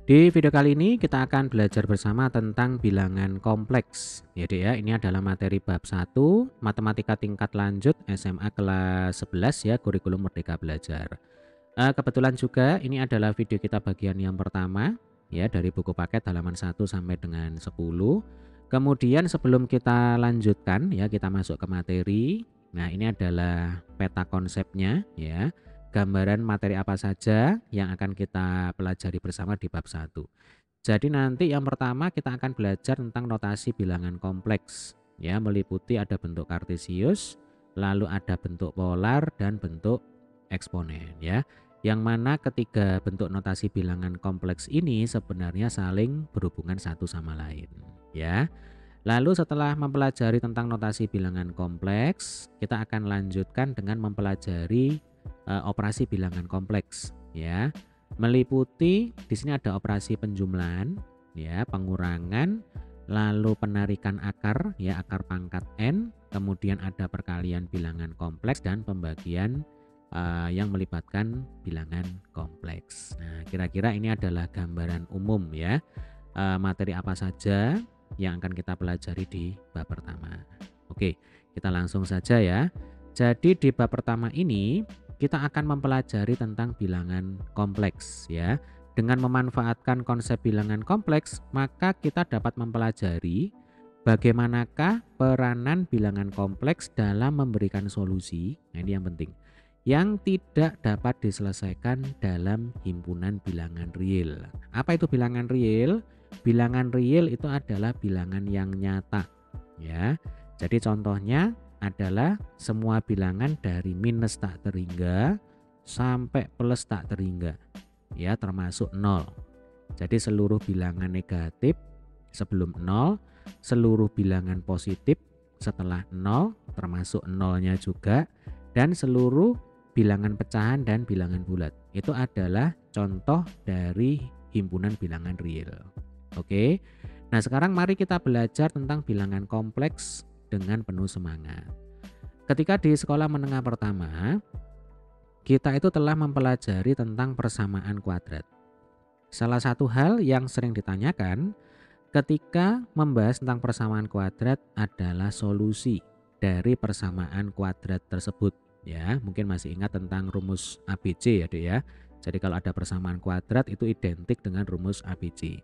Di video kali ini kita akan belajar bersama tentang bilangan kompleks. Jadi ya, ini adalah materi bab 1 Matematika tingkat lanjut SMA kelas 11 ya, kurikulum Merdeka Belajar. Kebetulan juga ini adalah video kita bagian yang pertama ya, dari buku paket halaman 1 sampai dengan 10. Kemudian sebelum kita lanjutkan ya, kita masuk ke materi. Nah, ini adalah peta konsepnya ya. Gambaran materi apa saja yang akan kita pelajari bersama di bab 1. Jadi nanti yang pertama kita akan belajar tentang notasi bilangan kompleks ya, meliputi ada bentuk kartesius, lalu ada bentuk polar dan bentuk eksponen ya. Yang mana ketiga bentuk notasi bilangan kompleks ini sebenarnya saling berhubungan satu sama lain ya. Lalu setelah mempelajari tentang notasi bilangan kompleks, kita akan lanjutkan dengan mempelajari operasi bilangan kompleks ya. Meliputi di sini ada operasi penjumlahan ya, pengurangan, lalu penarikan akar ya, akar pangkat n, kemudian ada perkalian bilangan kompleks dan pembagian yang melibatkan bilangan kompleks. Nah, kira-kira ini adalah gambaran umum ya, materi apa saja yang akan kita pelajari di bab pertama. Oke, kita langsung saja ya. Jadi di bab pertama ini kita akan mempelajari tentang bilangan kompleks ya. Dengan memanfaatkan konsep bilangan kompleks, maka kita dapat mempelajari bagaimanakah peranan bilangan kompleks dalam memberikan solusi. Nah, ini yang penting. Yang tidak dapat diselesaikan dalam himpunan bilangan real. Apa itu bilangan real? Bilangan real itu adalah bilangan yang nyata ya. Jadi contohnya adalah semua bilangan dari minus tak terhingga sampai plus tak terhingga ya, termasuk 0. Jadi seluruh bilangan negatif sebelum 0, seluruh bilangan positif setelah 0 termasuk 0-nya juga, dan seluruh bilangan pecahan dan bilangan bulat. Itu adalah contoh dari himpunan bilangan real. Oke. Nah, sekarang mari kita belajar tentang bilangan kompleks dengan penuh semangat. Ketika di sekolah menengah pertama, kita itu telah mempelajari tentang persamaan kuadrat. Salah satu hal yang sering ditanyakan ketika membahas tentang persamaan kuadrat adalah solusi dari persamaan kuadrat tersebut ya. Mungkin masih ingat tentang rumus ABC ya, Dek ya. Jadi kalau ada persamaan kuadrat itu identik dengan rumus ABC.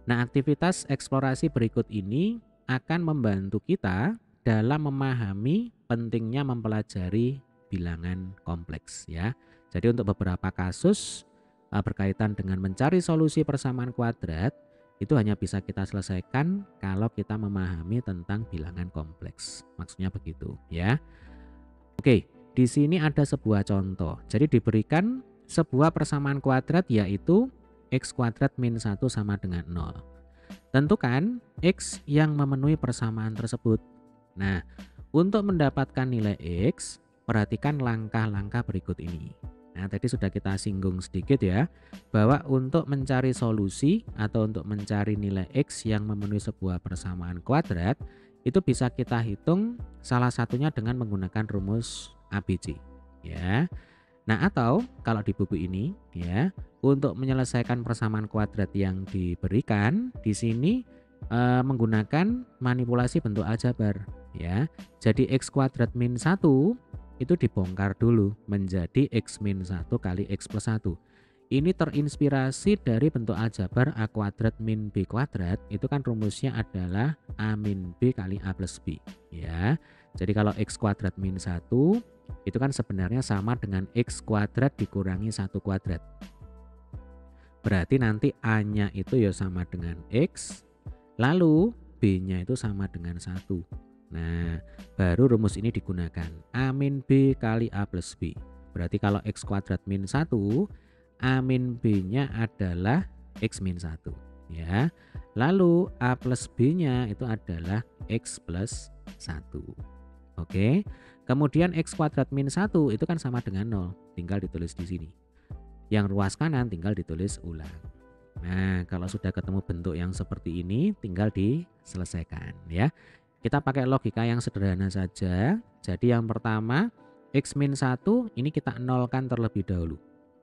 Nah, aktivitas eksplorasi berikut ini akan membantu kita dalam memahami pentingnya mempelajari bilangan kompleks ya. Jadi untuk beberapa kasus berkaitan dengan mencari solusi persamaan kuadrat itu hanya bisa kita selesaikan kalau kita memahami tentang bilangan kompleks. Maksudnya begitu ya. Oke, di sini ada sebuah contoh. Jadi diberikan sebuah persamaan kuadrat yaitu x kuadrat min 1 sama dengan 0. Tentukan x yang memenuhi persamaan tersebut. Nah, untuk mendapatkan nilai x, perhatikan langkah-langkah berikut ini. Nah, tadi sudah kita singgung sedikit ya, bahwa untuk mencari solusi atau untuk mencari nilai x yang memenuhi sebuah persamaan kuadrat, itu bisa kita hitung salah satunya dengan menggunakan rumus ABC ya. Nah, atau kalau di buku ini ya, untuk menyelesaikan persamaan kuadrat yang diberikan di sini menggunakan manipulasi bentuk aljabar ya. Jadi x kuadrat min 1 itu dibongkar dulu menjadi x min 1 kali x plus 1. Ini terinspirasi dari bentuk aljabar a kuadrat min b kuadrat, itu kan rumusnya adalah a min b kali a plus b ya. Jadi kalau x kuadrat min 1 itu kan sebenarnya sama dengan x kuadrat dikurangi 1 kuadrat. Berarti nanti a-nya itu ya sama dengan x, lalu b-nya itu sama dengan 1. Nah, baru rumus ini digunakan a min b kali a plus b. Berarti kalau x kuadrat min 1, a min b-nya adalah x min 1 ya. Lalu a plus b-nya itu adalah x plus 1. Oke. Kemudian x kuadrat min 1 itu kan sama dengan 0, tinggal ditulis di sini. Yang ruas kanan tinggal ditulis ulang. Nah, kalau sudah ketemu bentuk yang seperti ini tinggal diselesaikan ya. Kita pakai logika yang sederhana saja. Jadi yang pertama x min 1 ini kita nolkan terlebih dahulu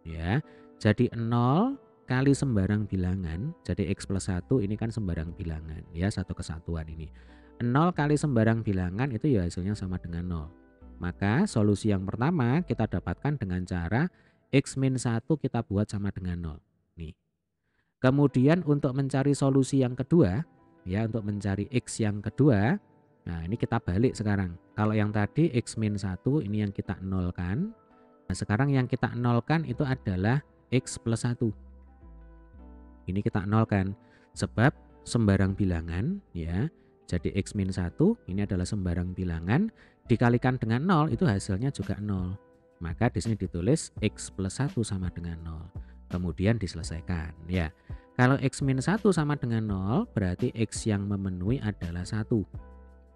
ya. Jadi 0 kali sembarang bilangan, jadi X plus 1 ini kan sembarang bilangan ya, satu kesatuan ini. 0 kali sembarang bilangan itu ya hasilnya sama dengan 0. Maka solusi yang pertama kita dapatkan dengan cara X min 1 kita buat sama dengan 0. Nih. Kemudian untuk mencari solusi yang kedua, ya untuk mencari X yang kedua, nah ini kita balik sekarang. Kalau yang tadi X min 1 ini yang kita nolkan. Nah sekarang yang kita nolkan itu adalah X plus 1. Ini kita nolkan. Sebab sembarang bilangan ya. Jadi X min 1 ini adalah sembarang bilangan. Dikalikan dengan 0 itu hasilnya juga 0. Maka di sini ditulis X plus 1 sama dengan 0. Kemudian diselesaikan ya. Kalau X min 1 sama dengan 0 berarti X yang memenuhi adalah 1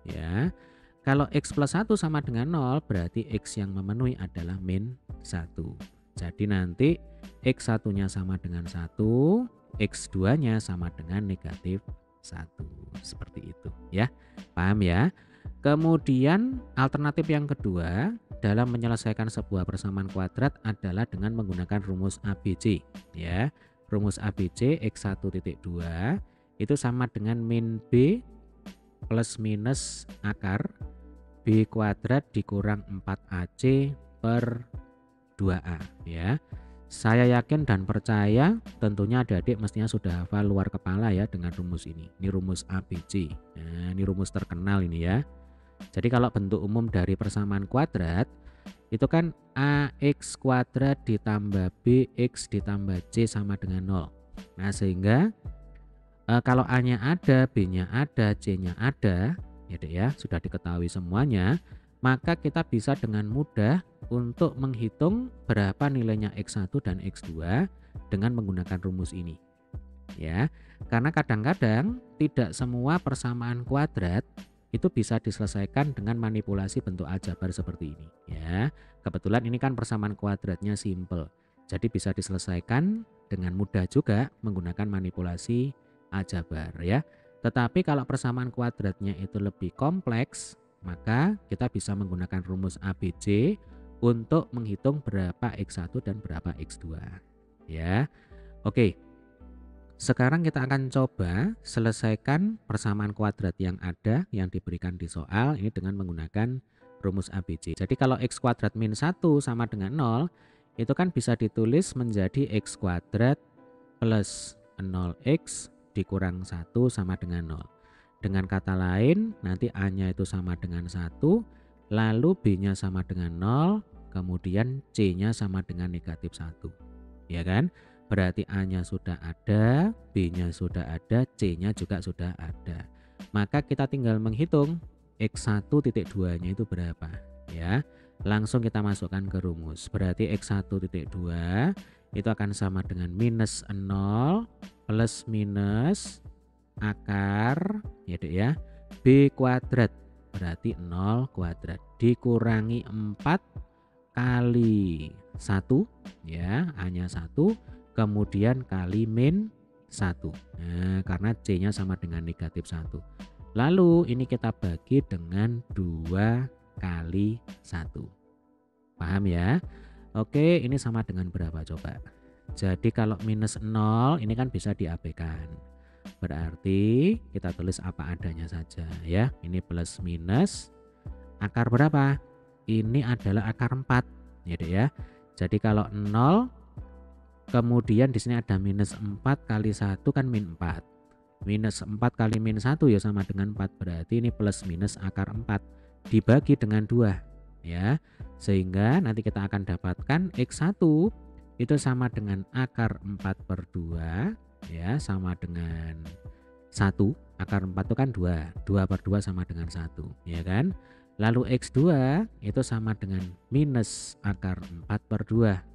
ya. Kalau X plus 1 sama dengan 0 berarti X yang memenuhi adalah min 1. Jadi nanti X1 nya sama dengan 1, X2 nya sama dengan negatif 1. Seperti itu ya. Paham ya? Kemudian alternatif yang kedua dalam menyelesaikan sebuah persamaan kuadrat adalah dengan menggunakan rumus ABC ya. Rumus ABC X1.2 itu sama dengan min B plus minus akar B kuadrat dikurang 4AC per 2A ya. Saya yakin dan percaya tentunya adik-adik mestinya sudah hafal luar kepala ya dengan rumus ini. Ini rumus ABC. Nah, ini rumus terkenal ini ya. Jadi kalau bentuk umum dari persamaan kuadrat itu kan AX kuadrat ditambah BX ditambah C sama dengan 0. Nah sehingga kalau A-nya ada, B-nya ada, C-nya ada ya sudah diketahui semuanya, maka kita bisa dengan mudah untuk menghitung berapa nilainya X1 dan X2 dengan menggunakan rumus ini ya. Karena kadang-kadang tidak semua persamaan kuadrat itu bisa diselesaikan dengan manipulasi bentuk aljabar seperti ini ya. Kebetulan ini kan persamaan kuadratnya simple. Jadi bisa diselesaikan dengan mudah juga menggunakan manipulasi aljabar ya. Tetapi kalau persamaan kuadratnya itu lebih kompleks, maka kita bisa menggunakan rumus ABC untuk menghitung berapa X1 dan berapa X2 ya. Oke. Sekarang kita akan coba selesaikan persamaan kuadrat yang ada yang diberikan di soal ini dengan menggunakan rumus ABC. Jadi kalau X kuadrat min 1 sama dengan 0 itu kan bisa ditulis menjadi X kuadrat plus 0X dikurang 1 sama dengan 0. Dengan kata lain nanti A-nya itu sama dengan 1, lalu B-nya sama dengan 0, kemudian C-nya sama dengan negatif 1. Ya kan? Berarti A-nya sudah ada, B-nya sudah ada, C-nya juga sudah ada. Maka kita tinggal menghitung X1.2-nya itu berapa ya. Langsung kita masukkan ke rumus. Berarti X1.2 itu akan sama dengan minus 0 plus minus akar ya Dek ya. B kuadrat berarti 0 kuadrat dikurangi 4 kali 1 ya, A-nya 1. Kemudian kali min 1. Nah, karena C-nya sama dengan negatif 1. Lalu ini kita bagi dengan 2 kali 1. Paham ya? Oke, ini sama dengan berapa coba? Jadi kalau minus 0 ini kan bisa diabaikan. Berarti kita tulis apa adanya saja ya. Ini plus minus akar berapa? Ini adalah akar 4 ya Dek ya. Jadi kalau 0 kemudian di sini ada minus 4 kali 1 kan min 4. Minus 4 kali min 1 ya sama dengan 4. Berarti ini plus minus akar 4 dibagi dengan 2 ya. Sehingga nanti kita akan dapatkan X1 itu sama dengan akar 4 per 2 ya, sama dengan 1. Akar 4 itu kan 2. 2 per 2 sama dengan 1 ya kan. Lalu X2 itu sama dengan minus akar 4 per 2.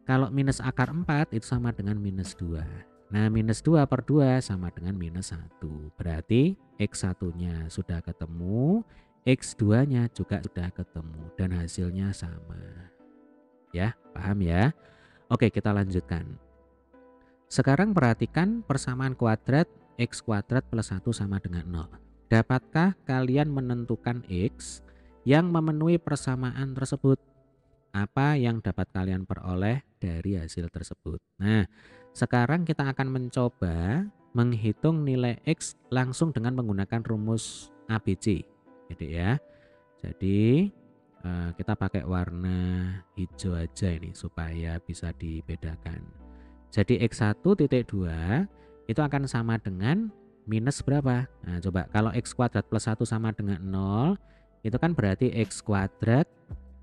Kalau minus akar 4 itu sama dengan minus 2. Nah minus 2 per 2 sama dengan minus 1. Berarti X1-nya sudah ketemu, X2-nya juga sudah ketemu dan hasilnya sama. Ya, paham ya? Oke, kita lanjutkan. Sekarang perhatikan persamaan kuadrat X kuadrat plus 1 sama dengan 0. Dapatkah kalian menentukan X yang memenuhi persamaan tersebut? Apa yang dapat kalian peroleh dari hasil tersebut? Nah, Sekarang kita akan mencoba menghitung nilai X langsung dengan menggunakan rumus ABC. Jadi ya. Jadi kita pakai warna hijau aja ini supaya bisa dibedakan. Jadi X1.2 itu akan sama dengan minus berapa? Nah, coba kalau X kuadrat plus 1 sama dengan 0, itu kan berarti X kuadrat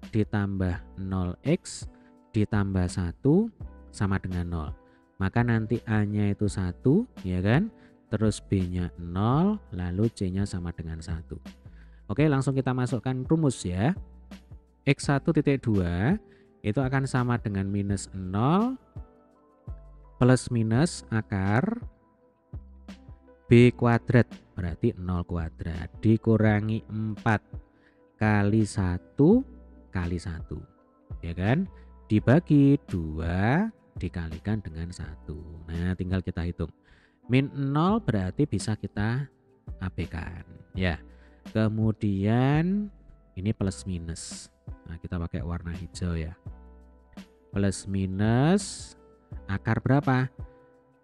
ditambah 0X ditambah 1 sama dengan 0. Maka nanti A-nya itu 1, ya kan? Terus B-nya 0, lalu C-nya sama dengan 1. Oke, langsung kita masukkan rumus ya. X1.2 itu akan sama dengan minus 0 plus minus akar B kuadrat, berarti 0 kuadrat dikurangi 4 kali 1 kali 1, ya kan? Dibagi 2 dikalikan dengan 1. Nah, tinggal kita hitung. Min 0 berarti bisa kita abaikan, ya. Kemudian ini plus minus. Nah, kita pakai warna hijau ya. Plus minus akar berapa?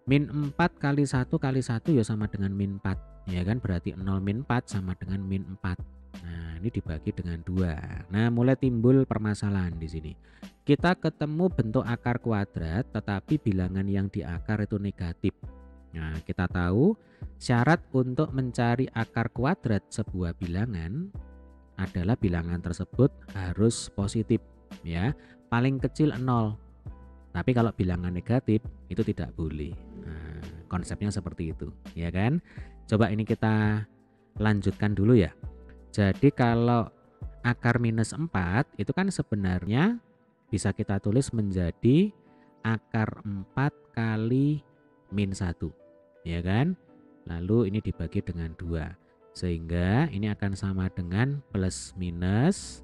Min 4 kali 1 kali 1 ya sama dengan min 4. Ya kan, berarti 0 min 4 sama dengan min 4. Nah, ini dibagi dengan 2. Nah, mulai timbul permasalahan di sini. Kita ketemu bentuk akar kuadrat tetapi bilangan yang di akar itu negatif. Nah, kita tahu syarat untuk mencari akar kuadrat sebuah bilangan adalah bilangan tersebut harus positif, ya. Paling kecil 0. Tapi kalau bilangan negatif itu tidak boleh. Nah, konsepnya seperti itu, ya kan? Coba ini kita lanjutkan dulu ya. Jadi kalau akar minus 4 itu kan sebenarnya bisa kita tulis menjadi akar 4 kali min 1, ya kan? Lalu ini dibagi dengan 2. Sehingga ini akan sama dengan plus minus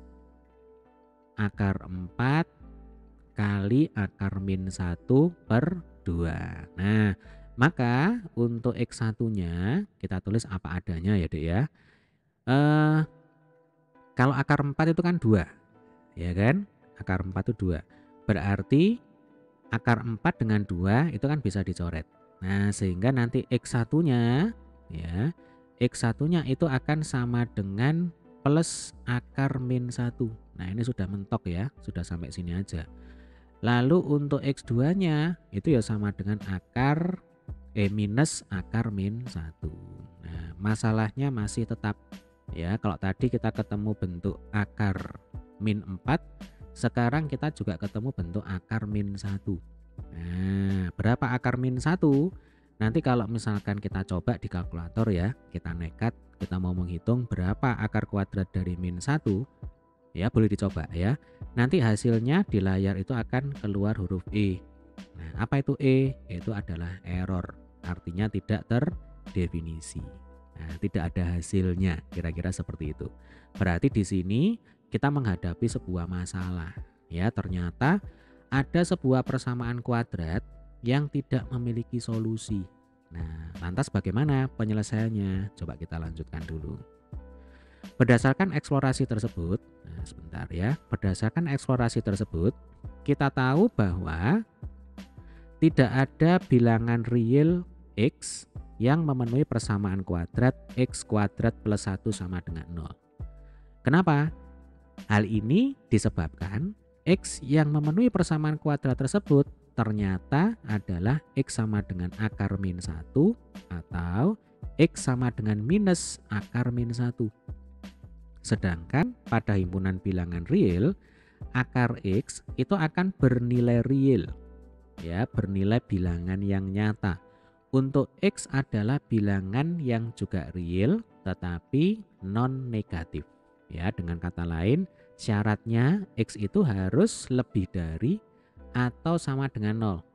akar 4 kali akar min 1 per 2. Nah, maka untuk X1-nya kita tulis apa adanya ya, Dek ya. Kalau akar 4 itu kan 2, ya kan? Akar 4 itu 2. Berarti akar 4 dengan 2 itu kan bisa dicoret. Nah, sehingga nanti X1-nya ya, X1-nya itu akan sama dengan plus akar min 1. Nah, ini sudah mentok ya, sudah sampai sini aja. Lalu untuk X2-nya itu ya sama dengan minus akar min 1. Nah, masalahnya masih tetap ya, kalau tadi kita ketemu bentuk akar min 4, sekarang kita juga ketemu bentuk akar min 1. Nah, berapa akar min 1? Nanti kalau misalkan kita coba di kalkulator ya, kita nekat, kita mau menghitung berapa akar kuadrat dari min 1, ya boleh dicoba ya. Nanti hasilnya di layar itu akan keluar huruf E. Nah, apa itu E? Itu adalah error, artinya tidak terdefinisi. Nah, tidak ada hasilnya, kira-kira seperti itu. Berarti di sini kita menghadapi sebuah masalah. Ya, ternyata ada sebuah persamaan kuadrat yang tidak memiliki solusi. Nah, lantas bagaimana penyelesaiannya? Coba kita lanjutkan dulu. Berdasarkan eksplorasi tersebut, sebentar ya. Berdasarkan eksplorasi tersebut, kita tahu bahwa tidak ada bilangan real X yang memenuhi persamaan kuadrat X kuadrat plus 1 sama dengan 0. Kenapa? Hal ini disebabkan X yang memenuhi persamaan kuadrat tersebut ternyata adalah X sama dengan akar min 1 atau X sama dengan minus akar min 1. Sedangkan pada himpunan bilangan real, akar X itu akan bernilai real, ya, bernilai bilangan yang nyata. Untuk X adalah bilangan yang juga real tetapi non negatif. Ya, dengan kata lain, syaratnya X itu harus lebih dari atau sama dengan 0.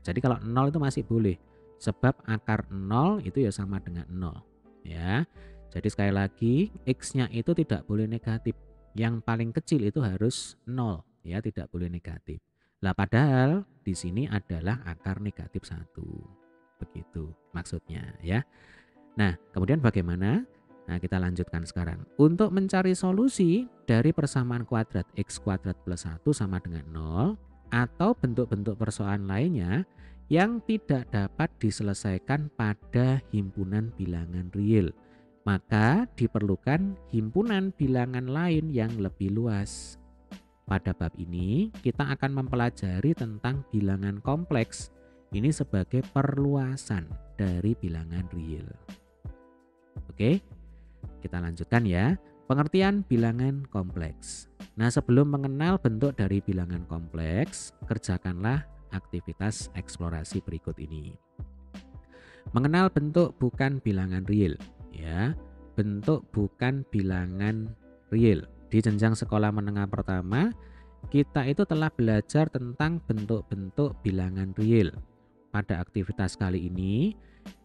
Jadi kalau 0 itu masih boleh, sebab akar 0 itu ya sama dengan 0. Ya. Jadi sekali lagi, X-nya itu tidak boleh negatif. Yang paling kecil itu harus 0, ya, tidak boleh negatif. Lah padahal di sini adalah akar negatif 1. Begitu maksudnya ya. Nah, kemudian bagaimana? Nah, kita lanjutkan sekarang. Untuk mencari solusi dari persamaan kuadrat X kuadrat plus 1 sama dengan 0, atau bentuk-bentuk persoalan lainnya yang tidak dapat diselesaikan pada himpunan bilangan real, maka diperlukan himpunan bilangan lain yang lebih luas. Pada bab ini, kita akan mempelajari tentang bilangan kompleks. Ini sebagai perluasan dari bilangan real. Oke, kita lanjutkan ya. Pengertian bilangan kompleks. Nah, sebelum mengenal bentuk dari bilangan kompleks, kerjakanlah aktivitas eksplorasi berikut ini. Mengenal bentuk bukan bilangan real, ya. Bentuk bukan bilangan real. Di jenjang sekolah menengah pertama, kita itu telah belajar tentang bentuk-bentuk bilangan real. Pada aktivitas kali ini,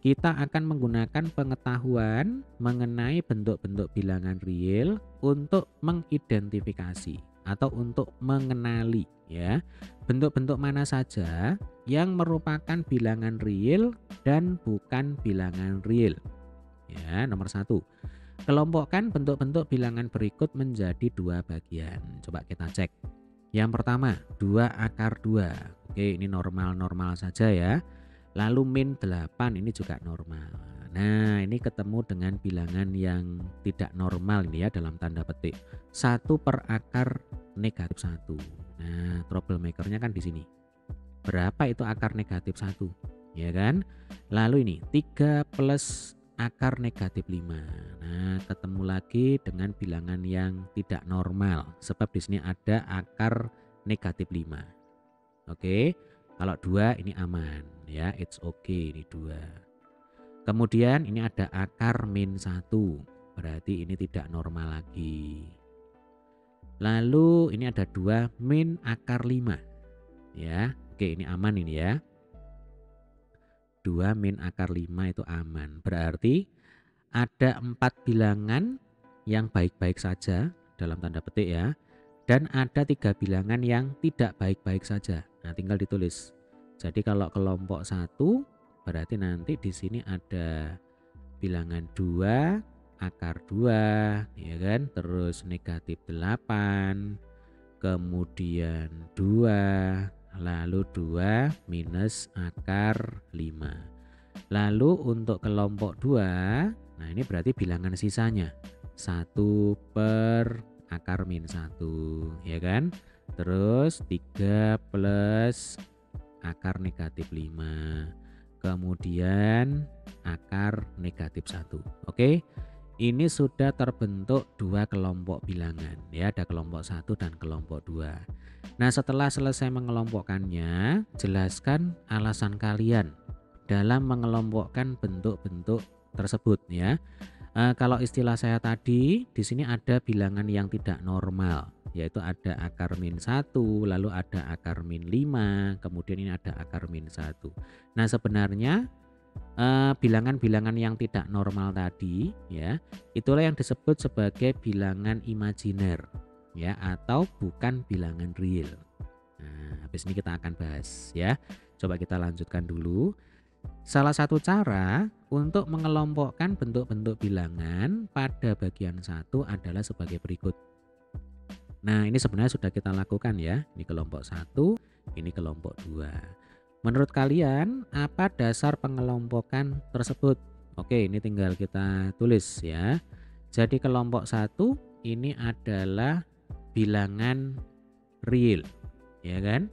kita akan menggunakan pengetahuan mengenai bentuk-bentuk bilangan real untuk mengidentifikasi atau untuk mengenali ya bentuk-bentuk mana saja yang merupakan bilangan real dan bukan bilangan real. Ya, nomor 1. Kelompokkan bentuk-bentuk bilangan berikut menjadi 2 bagian. Coba kita cek. Yang pertama, 2 akar 2. Oke, ini normal-normal saja ya. Lalu min 8 ini juga normal. Nah, ini ketemu dengan bilangan yang tidak normal ini ya dalam tanda petik. 1 per akar negatif 1. Nah, troublemakernya kan di sini. Berapa itu akar negatif 1? Ya kan? Lalu ini 3 plus akar negatif 5. Nah, ketemu lagi dengan bilangan yang tidak normal sebab di sini ada akar negatif 5. Oke. Kalau 2 ini aman ya, it's okay ini 2. Kemudian ini ada akar min 1. Berarti ini tidak normal lagi. Lalu ini ada 2 min akar 5. Ya. Oke, ini aman ini ya. 2 min akar 5 itu aman. Berarti ada 4 bilangan yang baik-baik saja dalam tanda petik ya. Dan ada 3 bilangan yang tidak baik-baik saja. Nah, tinggal ditulis. Jadi kalau kelompok 1 berarti nanti di sini ada bilangan 2 akar 2 ya kan, terus negatif 8, kemudian 2, lalu 2 minus akar 5. Lalu untuk kelompok 2, nah ini berarti bilangan sisanya 1 per akar min 1 ya kan. Terus 3 plus akar negatif 5. Kemudian akar negatif 1. Oke. Ini sudah terbentuk 2 kelompok bilangan ya, ada kelompok 1 dan kelompok 2. Nah, setelah selesai mengelompokkannya, jelaskan alasan kalian dalam mengelompokkan bentuk-bentuk tersebut ya. Kalau istilah saya tadi, di sini ada bilangan yang tidak normal, yaitu ada akar min 1, lalu ada akar min 5, kemudian ini ada akar min 1. Nah, sebenarnya bilangan-bilangan yang tidak normal tadi ya, itulah yang disebut sebagai bilangan imajiner ya, atau bukan bilangan real. Nah, habis ini kita akan bahas ya. Coba kita lanjutkan dulu. Salah satu cara untuk mengelompokkan bentuk-bentuk bilangan pada bagian 1 adalah sebagai berikut. Nah, ini sebenarnya sudah kita lakukan ya. Ini kelompok 1, ini kelompok 2. Menurut kalian apa dasar pengelompokan tersebut? Oke, ini tinggal kita tulis ya. Jadi kelompok 1 ini adalah bilangan real. Ya kan?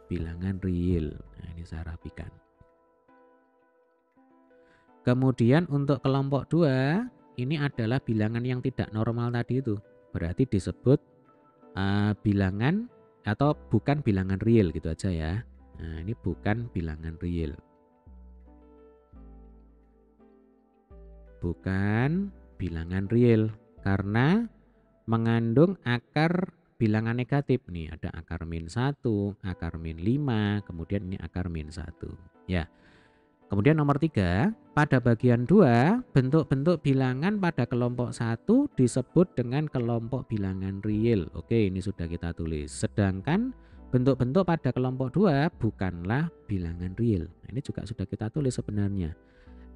Bilangan real. Nah, ini saya rapikan. Kemudian untuk kelompok 2 ini adalah bilangan yang tidak normal tadi itu. Berarti disebut bilangan atau bukan bilangan real gitu aja ya. Nah, ini bukan bilangan real. Bukan bilangan real karena mengandung akar bilangan negatif. Nih ada akar min 1, akar min 5, kemudian ini akar min 1. Ya. Kemudian nomor 3, pada bagian 2, bentuk-bentuk bilangan pada kelompok 1 disebut dengan kelompok bilangan real. Oke, ini sudah kita tulis. Sedangkan bentuk-bentuk pada kelompok 2 bukanlah bilangan real. Nah, ini juga sudah kita tulis sebenarnya.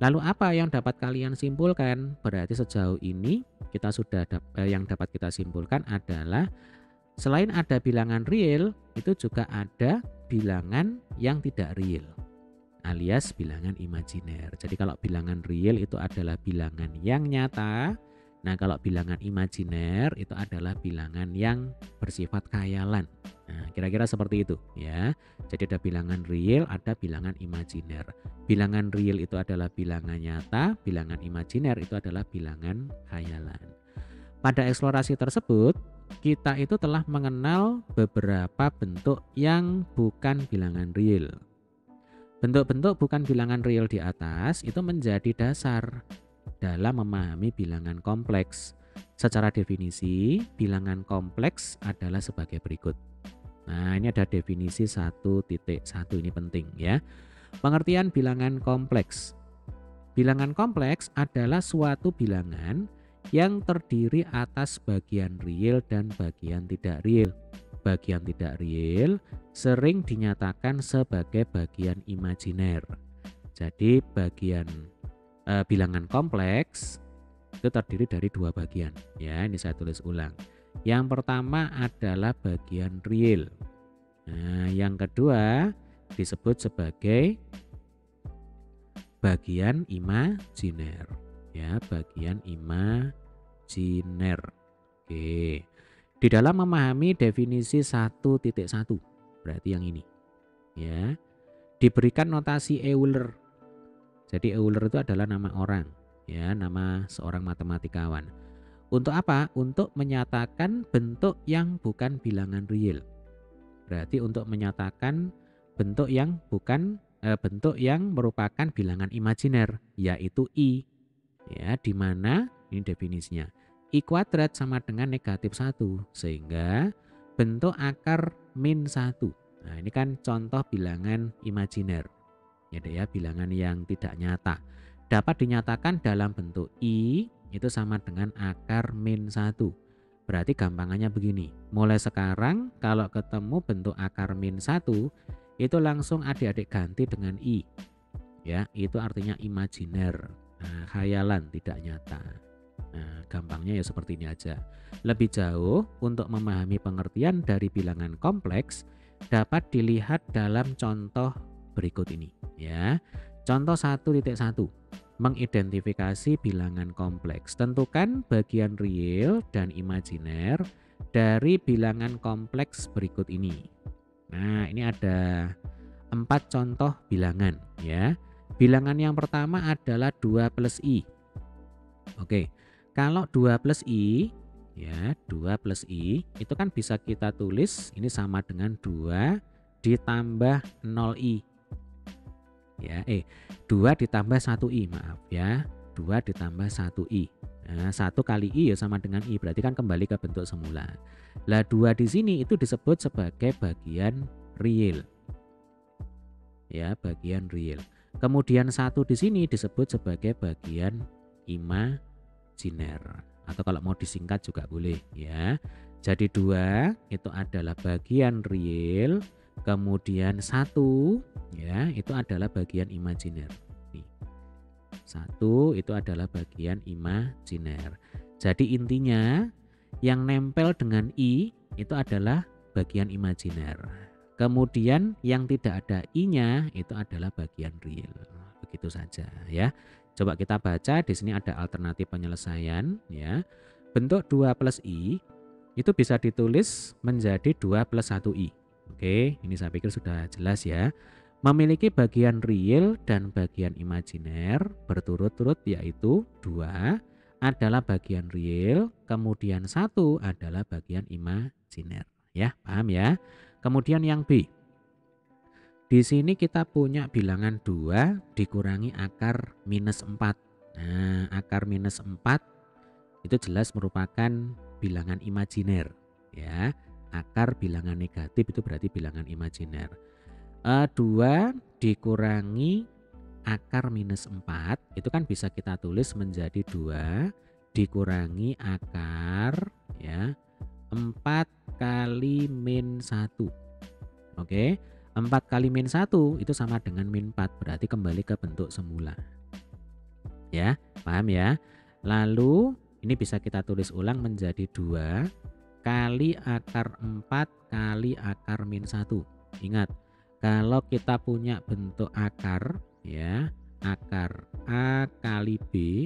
Lalu apa yang dapat kalian simpulkan? Berarti sejauh ini kita sudah yang dapat kita simpulkan adalah Selain ada bilangan real, itu juga ada bilangan yang tidak real, alias bilangan imajiner. Jadi kalau bilangan real itu adalah bilangan yang nyata. Nah, kalau bilangan imajiner itu adalah bilangan yang bersifat khayalan. Nah, kira-kira seperti itu ya. Jadi ada bilangan real, ada bilangan imajiner. Bilangan real itu adalah bilangan nyata, bilangan imajiner itu adalah bilangan khayalan. Pada eksplorasi tersebut, kita itu telah mengenal beberapa bentuk yang bukan bilangan real. Bentuk-bentuk bukan bilangan real di atas itu menjadi dasar dalam memahami bilangan kompleks. Secara definisi, bilangan kompleks adalah sebagai berikut. Nah, ini ada definisi 1.1, ini penting ya. Pengertian bilangan kompleks. Bilangan kompleks adalah suatu bilangan yang terdiri atas bagian real dan bagian tidak real. Bagian tidak real sering dinyatakan sebagai bagian imajiner. Jadi bagian bilangan kompleks itu terdiri dari dua bagian ya, ini saya tulis ulang. Yang pertama adalah bagian real. Nah, yang kedua disebut sebagai bagian imajiner ya, bagian imajiner. Oke. Di dalam memahami definisi 1.1, berarti yang ini ya, diberikan notasi Euler. Jadi Euler itu adalah nama orang ya, nama seorang matematikawan. Untuk apa? Untuk menyatakan bentuk yang bukan bilangan real. Berarti untuk menyatakan bentuk yang bentuk yang merupakan bilangan imajiner, yaitu I. Ya, di mana ini definisinya. I kuadrat sama dengan negatif 1, sehingga bentuk akar min 1. Nah, ini kan contoh bilangan imajiner. Ya, bilangan yang tidak nyata. Dapat dinyatakan dalam bentuk I itu sama dengan akar min 1. Berarti gampangannya begini. Mulai sekarang kalau ketemu bentuk akar min 1 itu langsung adik-adik ganti dengan I. Ya, itu artinya imajiner. Nah, khayalan, tidak nyata. Nah, gampangnya ya seperti ini aja. Lebih jauh untuk memahami pengertian dari bilangan kompleks dapat dilihat dalam contoh berikut ini ya. Contoh 1.1. Mengidentifikasi bilangan kompleks. Tentukan bagian real dan imajiner dari bilangan kompleks berikut ini. Nah, ini ada 4 contoh bilangan ya. Bilangan yang pertama adalah 2 plus I. Oke, kalau 2 plus I ya, 2 plus I itu kan bisa kita tulis ini sama dengan 2 ditambah 0I. Ya, 2 ditambah 1I, maaf ya. 2 ditambah 1I. Nah, 1 kali I ya sama dengan I, berarti kan kembali ke bentuk semula. Lah 2 di sini itu disebut sebagai bagian real. Ya, bagian real. Kemudian 1 di sini disebut sebagai bagian imajiner. Atau kalau mau disingkat juga boleh ya. Jadi 2 itu adalah bagian real, kemudian 1 ya itu adalah bagian imajiner. 1 itu adalah bagian imajiner. Jadi intinya yang nempel dengan I itu adalah bagian imajiner. Kemudian yang tidak ada I-nya itu adalah bagian real. Begitu saja ya. Coba kita baca, di sini ada alternatif penyelesaian ya. Bentuk 2 plus I itu bisa ditulis menjadi 2 plus 1I. Oke, ini saya pikir sudah jelas ya. Memiliki bagian real dan bagian imajiner berturut-turut, yaitu 2 adalah bagian real, kemudian 1 adalah bagian imajiner. Ya, paham ya? Kemudian yang B. Di sini kita punya bilangan 2 dikurangi akar minus 4. Nah, akar minus 4 itu jelas merupakan bilangan imajiner ya. Akar bilangan negatif itu berarti bilangan imajiner. 2 dikurangi akar minus 4 itu kan bisa kita tulis menjadi 2 dikurangi akar ya 4 kali min 1. Oke, 4 kali min 1 itu sama dengan min 4, berarti kembali ke bentuk semula. Ya, paham ya? Lalu ini bisa kita tulis ulang menjadi 2 kali akar 4 kali akar min 1. Ingat, kalau kita punya bentuk akar ya, akar A kali B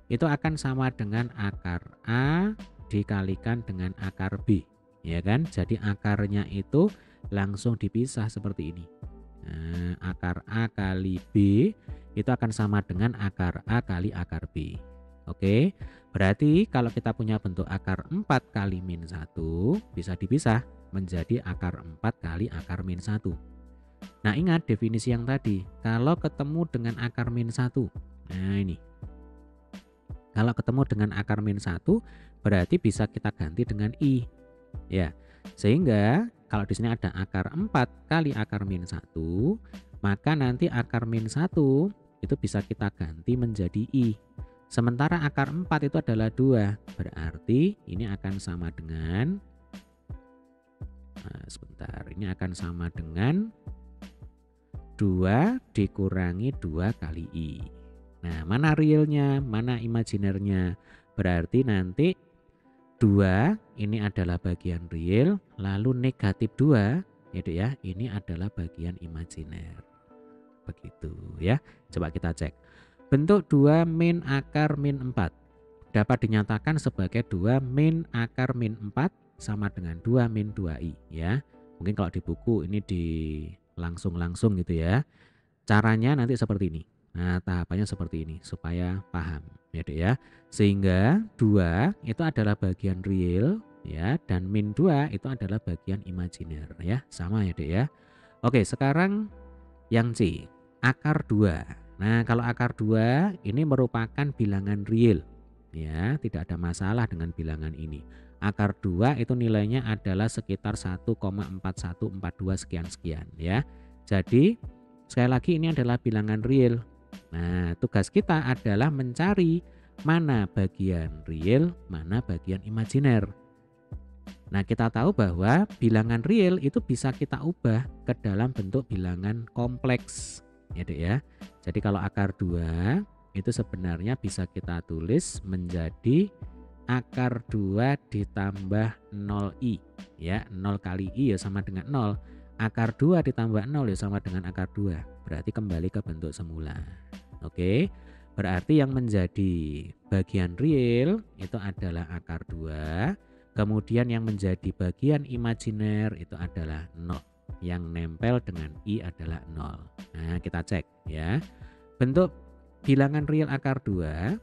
itu akan sama dengan akar A dikalikan dengan akar B, ya kan? Jadi akarnya itu langsung dipisah seperti ini. Nah, akar A kali B itu akan sama dengan akar A kali akar B. Oke, berarti kalau kita punya bentuk akar 4 kali min 1 bisa dipisah menjadi akar 4 kali akar min 1. Nah, ingat definisi yang tadi, kalau ketemu dengan akar min 1. Nah, ini. Kalau ketemu dengan akar min 1 berarti bisa kita ganti dengan I. Ya. Sehingga kalau di sini ada akar 4 kali akar min 1, maka nanti akar min 1 itu bisa kita ganti menjadi I. Sementara akar 4 itu adalah 2, berarti ini akan sama dengan ini akan sama dengan 2 dikurangi 2 kali I. Nah, mana realnya, mana imajinernya? Berarti nanti 2 ini adalah bagian real, lalu negatif 2 gitu ya, ini adalah bagian imajiner. Begitu ya. Coba kita cek. Bentuk 2 min akar min 4 dapat dinyatakan sebagai 2 min akar min 4 sama dengan 2 min 2i ya. Mungkin kalau di buku ini di langsung gitu ya. Caranya nanti seperti ini. Nah, tahapannya seperti ini supaya paham ya Dek ya. Sehingga 2 itu adalah bagian real ya, dan min 2 itu adalah bagian imajiner ya. Sama ya Dek ya. Oke, sekarang yang C, akar 2. Nah, kalau akar 2 ini merupakan bilangan real ya, tidak ada masalah dengan bilangan ini. Akar 2 itu nilainya adalah sekitar 1,4142 sekian-sekian ya. Jadi sekali lagi ini adalah bilangan real. Nah, tugas kita adalah mencari mana bagian real, mana bagian imajiner. Nah, kita tahu bahwa bilangan real itu bisa kita ubah ke dalam bentuk bilangan kompleks ya Dek ya. Jadi kalau akar 2 itu sebenarnya bisa kita tulis menjadi akar 2 ditambah 0i ya. 0 kali i ya sama dengan 0. Akar 2 ditambah 0 ya sama dengan akar 2. Berarti kembali ke bentuk semula. Oke. Berarti yang menjadi bagian real itu adalah akar 2. Kemudian yang menjadi bagian imajiner itu adalah 0. Yang nempel dengan i adalah 0. Nah, kita cek ya. Bentuk bilangan real akar 2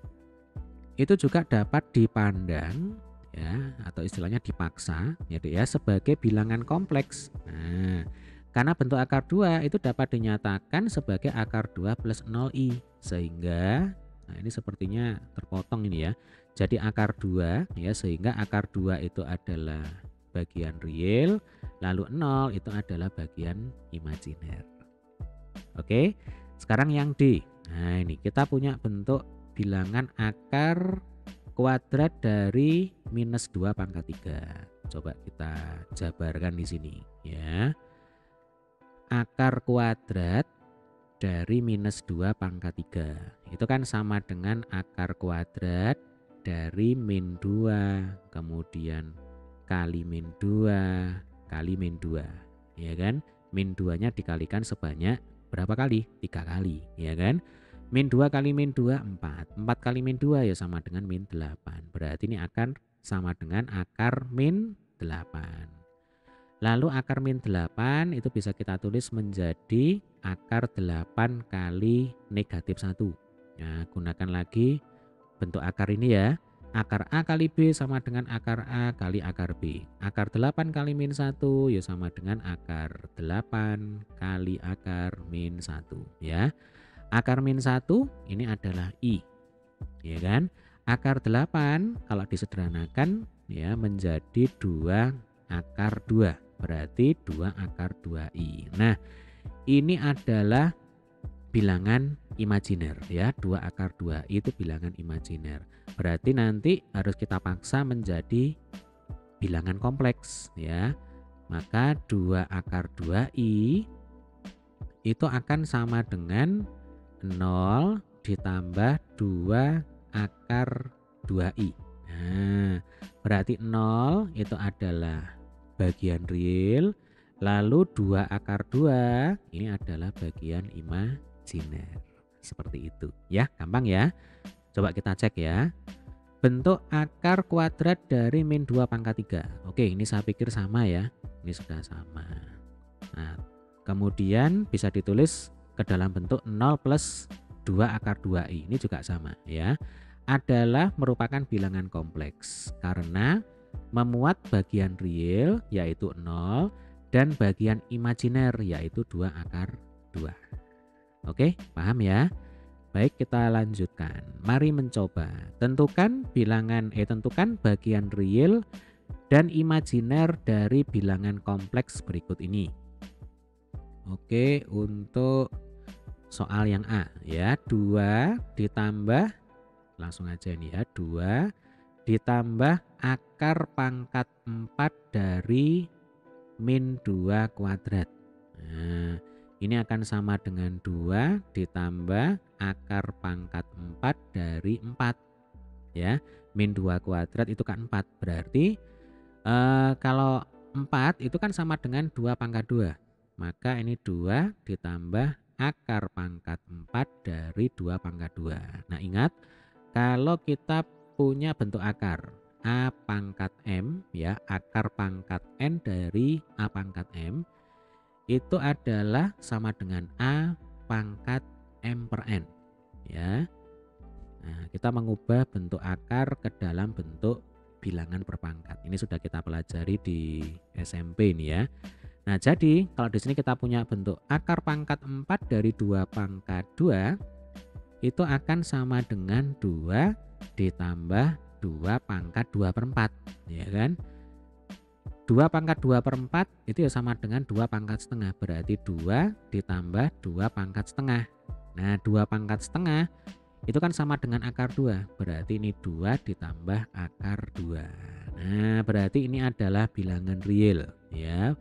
itu juga dapat dipandang ya, atau istilahnya dipaksa ya Dek ya, sebagai bilangan kompleks. Nah, karena bentuk akar 2 itu dapat dinyatakan sebagai akar 2 plus 0i. Sehingga nah ini sepertinya terpotong ini ya. Jadi akar 2 ya, sehingga akar 2 itu adalah bagian real, lalu 0 itu adalah bagian imajiner. Oke, sekarang yang D. Nah, ini kita punya bentuk bilangan akar kuadrat dari minus 2 pangkat 3. Coba kita jabarkan di sini ya. Akar kuadrat dari minus 2 pangkat 3 itu kan sama dengan akar kuadrat dari min 2 kemudian kali min 2 kali min 2 ya kan. Min 2 nya dikalikan sebanyak berapa kali? 3 kali ya kan. Min 2 kali min 2 4. 4 kali min 2 ya sama dengan min 8. Berarti ini akan sama dengan akar min 8. Lalu akar min 8 itu bisa kita tulis menjadi akar 8 kali negatif 1. Nah, gunakan lagi bentuk akar ini ya. Akar A kali B sama dengan akar A kali akar B. Akar 8 kali min 1 ya sama dengan akar 8 kali akar min 1 ya. Akar min 1 ini adalah I ya kan. Akar 8 kalau disederhanakan ya menjadi 2 akar 2. Berarti 2 akar 2i. Nah, ini adalah bilangan imajiner ya. 2 akar 2i itu bilangan imajiner. Berarti nanti harus kita paksa menjadi bilangan kompleks ya. Maka 2 akar 2i itu akan sama dengan 0 ditambah 2 akar 2i. Nah, berarti 0 itu adalah bagian real, lalu 2 akar 2 ini adalah bagian imajiner. Seperti itu ya, gampang ya. Coba kita cek ya. Bentuk akar kuadrat dari min 2 pangkat 3. Oke, ini saya pikir sama ya. Ini sudah sama. Nah, kemudian bisa ditulis ke dalam bentuk 0 plus 2 akar 2i. Ini juga sama ya. Adalah merupakan bilangan kompleks karena memuat bagian real yaitu 0 dan bagian imajiner yaitu 2 akar 2. Oke, paham ya? Baik, kita lanjutkan. Mari mencoba. Tentukan bagian real dan imajiner dari bilangan kompleks berikut ini. Oke, untuk soal yang A ya, 2 ditambah, langsung aja nih ya, 2 ditambah akar pangkat 4 dari min 2 kuadrat. Nah, ini akan sama dengan 2 ditambah akar pangkat 4 dari 4 ya. Min 2 kuadrat itu kan 4. Berarti kalau 4 itu kan sama dengan 2 pangkat 2. Maka ini 2 ditambah akar pangkat 4 dari 2 pangkat 2. Nah, ingat kalau kita punya bentuk akar A pangkat M ya, akar pangkat N dari A pangkat M itu adalah sama dengan A pangkat M per N ya. Nah, kita mengubah bentuk akar ke dalam bentuk bilangan berpangkat. Ini sudah kita pelajari di SMP ini ya. Nah, jadi kalau di sini kita punya bentuk akar pangkat 4 dari 2 pangkat 2 itu akan sama dengan 2 ditambah 2 pangkat 2 per 4 ya kan. 2 pangkat 2 per 4 itu ya sama dengan 2 pangkat setengah. Berarti 2 ditambah 2 pangkat setengah. Nah, 2 pangkat setengah itu kan sama dengan akar 2. Berarti ini 2 ditambah akar 2. Nah, berarti ini adalah bilangan real ya.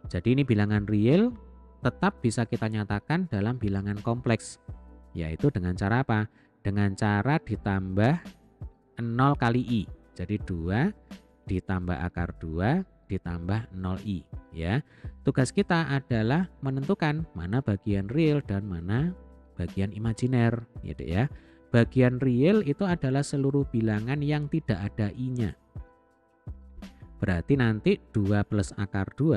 Jadi ini bilangan real tetap bisa kita nyatakan dalam bilangan kompleks. Yaitu dengan cara apa? Dengan cara ditambah 0 kali i. Jadi 2 ditambah akar 2 ditambah 0i ya. Tugas kita adalah menentukan mana bagian real dan mana bagian imajiner gitu ya. Bagian real itu adalah seluruh bilangan yang tidak ada i-nya. Berarti nanti 2 plus akar 2,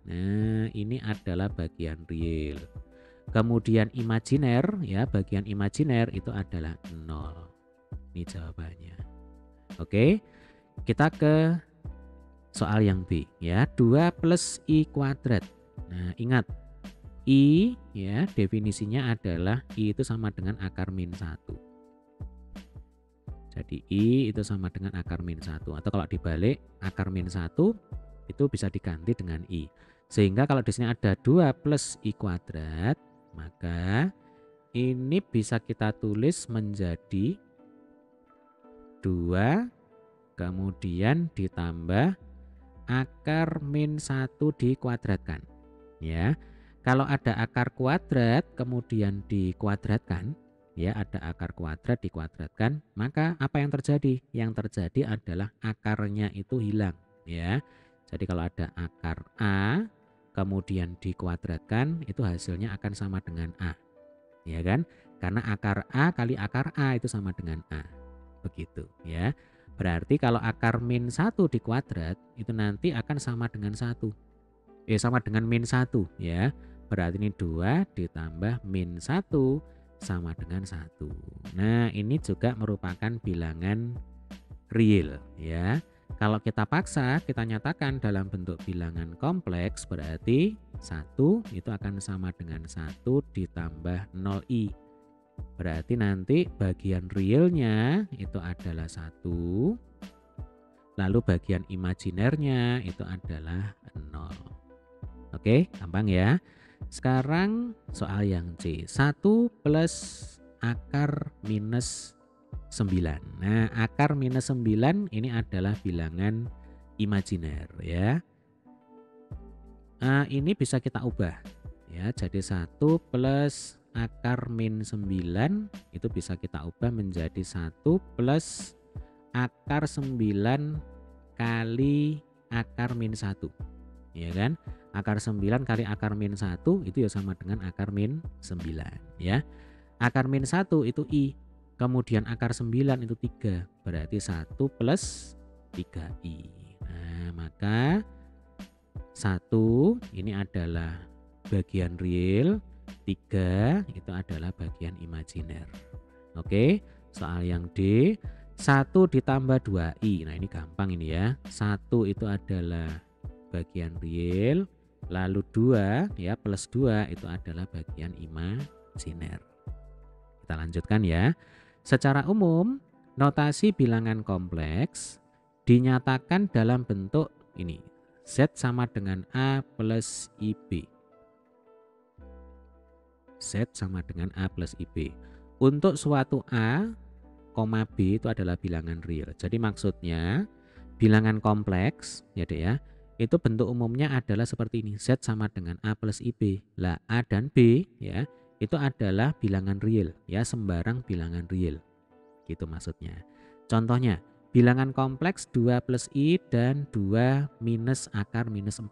nah ini adalah bagian real. Kemudian imajiner ya, bagian imajiner itu adalah 0. Ini jawabannya. Oke, kita ke soal yang B ya, 2 plus i kuadrat. Nah, ingat i ya, definisinya adalah i itu sama dengan akar min 1. Jadi i itu sama dengan akar min 1, atau kalau dibalik akar min 1 itu bisa diganti dengan i. Sehingga kalau di sini ada 2 plus i kuadrat, maka ini bisa kita tulis menjadi 2 kemudian ditambah akar min 1 dikuadratkan ya. Kalau ada akar kuadrat kemudian dikuadratkan ya, ada akar kuadrat dikuadratkan, maka apa yang terjadi? Yang terjadi adalah akarnya itu hilang ya. Jadi kalau ada akar A kemudian dikuadratkan, itu hasilnya akan sama dengan A ya kan, karena akar A kali akar A itu sama dengan A, begitu ya. Berarti kalau akar min 1 dikuadrat itu nanti akan sama dengan 1. Sama dengan min 1 ya. Berarti ini 2 ditambah min 1 sama dengan 1. Nah, ini juga merupakan bilangan real ya. Kalau kita paksa, kita nyatakan dalam bentuk bilangan kompleks, berarti 1 itu akan sama dengan 1 ditambah 0i. Berarti nanti bagian realnya itu adalah 1, lalu bagian imajinernya itu adalah 0. Oke, gampang ya. Sekarang soal yang C, 1 plus akar minus 9. Nah, akar minus 9 ini adalah bilangan imajiner ya. Ini bisa kita ubah ya, jadi 1 plus akar min 9 itu bisa kita ubah menjadi 1 plus akar 9 kali akar min 1. Ya kan? Akar 9 kali akar min 1 itu ya sama dengan akar min 9 ya. Akar min 1 itu I. Kemudian akar 9 itu 3. Berarti 1 plus 3I. Nah, maka 1 ini adalah bagian real, 3 itu adalah bagian imajiner. Oke, soal yang D, 1 ditambah 2I. Nah, ini gampang ini ya. 1 itu adalah bagian real, lalu 2 ya plus 2 itu adalah bagian imajiner. Kita lanjutkan ya. Secara umum, notasi bilangan kompleks dinyatakan dalam bentuk ini. Z sama dengan A plus IB. Z sama dengan A plus IB. Untuk suatu A, B itu adalah bilangan real. Jadi maksudnya bilangan kompleks ya Dek ya, itu bentuk umumnya adalah seperti ini. Z sama dengan A plus IB. Lah A dan B ya, itu adalah bilangan real ya, sembarang bilangan real. Gitu maksudnya. Contohnya, bilangan kompleks 2 plus I dan 2 minus akar minus 4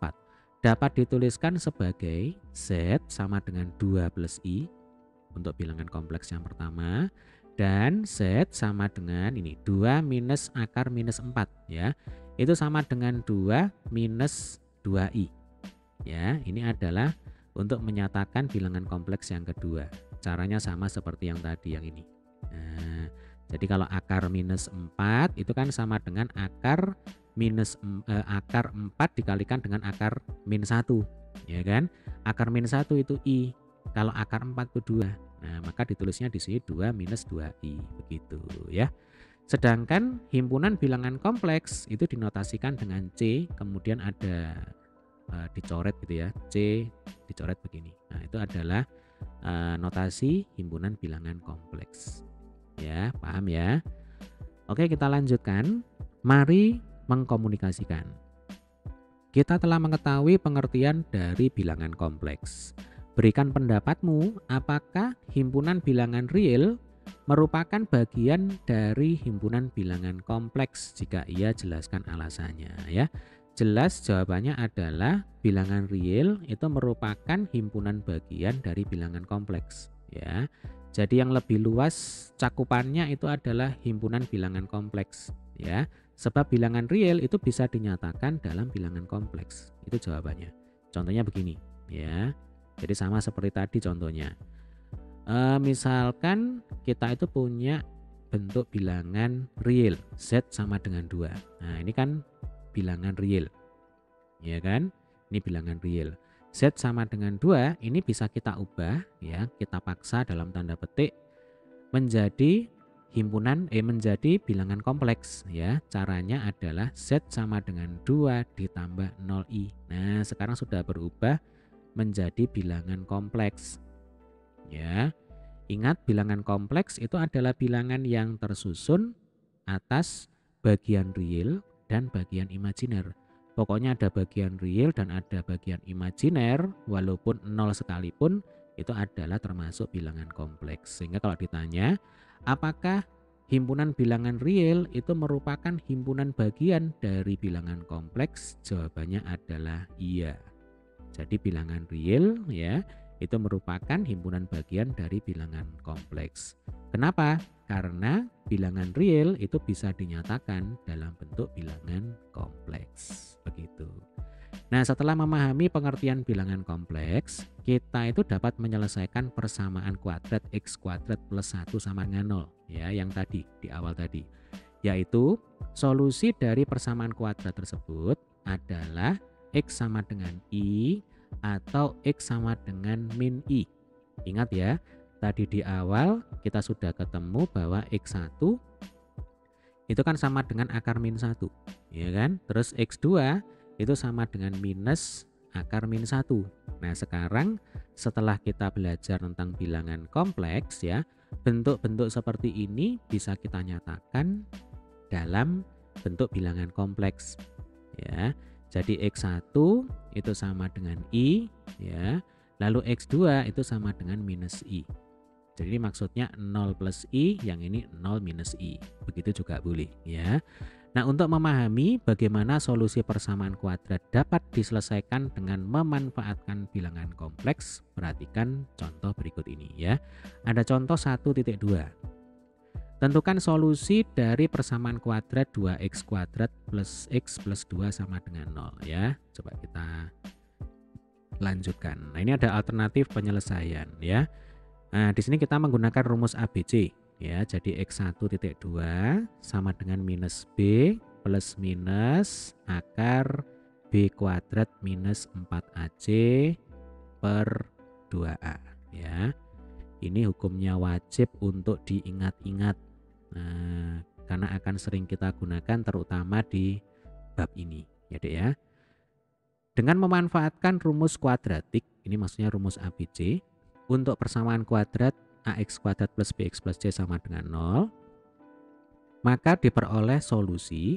dapat dituliskan sebagai Z sama dengan 2 plus I untuk bilangan kompleks yang pertama, dan Z sama dengan ini 2 minus akar minus 4 ya. Itu sama dengan 2 minus 2I. Ya, ini adalah untuk menyatakan bilangan kompleks yang kedua. Caranya sama seperti yang tadi yang ini. Nah, jadi kalau akar minus 4 itu kan sama dengan akar 4 dikalikan dengan akar min 1. Ya kan? Akar min 1 itu I. Kalau akar 4 itu 2. Nah, maka ditulisnya di sini 2 minus 2I. Begitu ya. Sedangkan himpunan bilangan kompleks itu dinotasikan dengan C, kemudian ada dicoret gitu ya. C dicoret begini. Nah, itu adalah notasi himpunan bilangan kompleks. Ya, paham ya? Oke, kita lanjutkan. Mari mengkomunikasikan. Kita telah mengetahui pengertian dari bilangan kompleks. Berikan pendapatmu, apakah himpunan bilangan real merupakan bagian dari himpunan bilangan kompleks? Jika iya, jelaskan alasannya ya. Jelas jawabannya adalah bilangan real itu merupakan himpunan bagian dari bilangan kompleks ya. Jadi yang lebih luas cakupannya itu adalah himpunan bilangan kompleks ya. Sebab bilangan real itu bisa dinyatakan dalam bilangan kompleks. Itu jawabannya. Contohnya begini ya. Jadi sama seperti tadi contohnya. Misalkan kita itu punya bentuk bilangan real Z sama dengan 2. Nah, ini kan bilangan real. Ya kan? Ini bilangan real. Z sama dengan 2 ini bisa kita ubah ya, kita paksa dalam tanda petik menjadi menjadi bilangan kompleks ya. Caranya adalah Z sama dengan 2 ditambah 0I. Nah, sekarang sudah berubah menjadi bilangan kompleks. Ya. Ingat, bilangan kompleks itu adalah bilangan yang tersusun atas bagian real dan bagian imajiner. Pokoknya ada bagian real dan ada bagian imajiner, walaupun 0 sekalipun itu adalah termasuk bilangan kompleks. Sehingga kalau ditanya, apakah himpunan bilangan real itu merupakan himpunan bagian dari bilangan kompleks? Jawabannya adalah iya. Jadi bilangan real ya itu merupakan himpunan bagian dari bilangan kompleks. Kenapa? Karena bilangan real itu bisa dinyatakan dalam bentuk bilangan kompleks. Begitu. Nah, setelah memahami pengertian bilangan kompleks, kita itu dapat menyelesaikan persamaan kuadrat x kuadrat plus 1 sama dengan 0 ya, yang tadi di awal tadi. Yaitu solusi dari persamaan kuadrat tersebut adalah X sama dengan I atau X sama dengan min I. Ingat ya, tadi di awal kita sudah ketemu bahwa X1 itu kan sama dengan akar min 1, ya kan? Terus X2 itu sama dengan minus akar min 1. Nah, sekarang setelah kita belajar tentang bilangan kompleks ya, bentuk-bentuk seperti ini bisa kita nyatakan dalam bentuk bilangan kompleks ya. Jadi X1 itu sama dengan I ya. Lalu X2 itu sama dengan minus I. Jadi ini maksudnya 0 plus I, yang ini 0 minus I. Begitu juga boleh ya. Nah, untuk memahami bagaimana solusi persamaan kuadrat dapat diselesaikan dengan memanfaatkan bilangan kompleks, perhatikan contoh berikut ini ya. Ada contoh 1.2. Tentukan solusi dari persamaan kuadrat 2x kuadrat plus x plus 2 sama dengan 0 ya. Coba kita lanjutkan. Nah, ini ada alternatif penyelesaian ya. Nah, di sini kita menggunakan rumus ABC ya. Jadi x1.2 sama dengan minus b plus minus akar b kuadrat minus 4ac per 2a ya. Ini hukumnya wajib untuk diingat-ingat. Nah, karena akan sering kita gunakan terutama di bab ini ya Dek ya. Dengan memanfaatkan rumus kuadratik, ini maksudnya rumus ABC, untuk persamaan kuadrat ax kuadrat plus bx plus c sama dengan 0, maka diperoleh solusi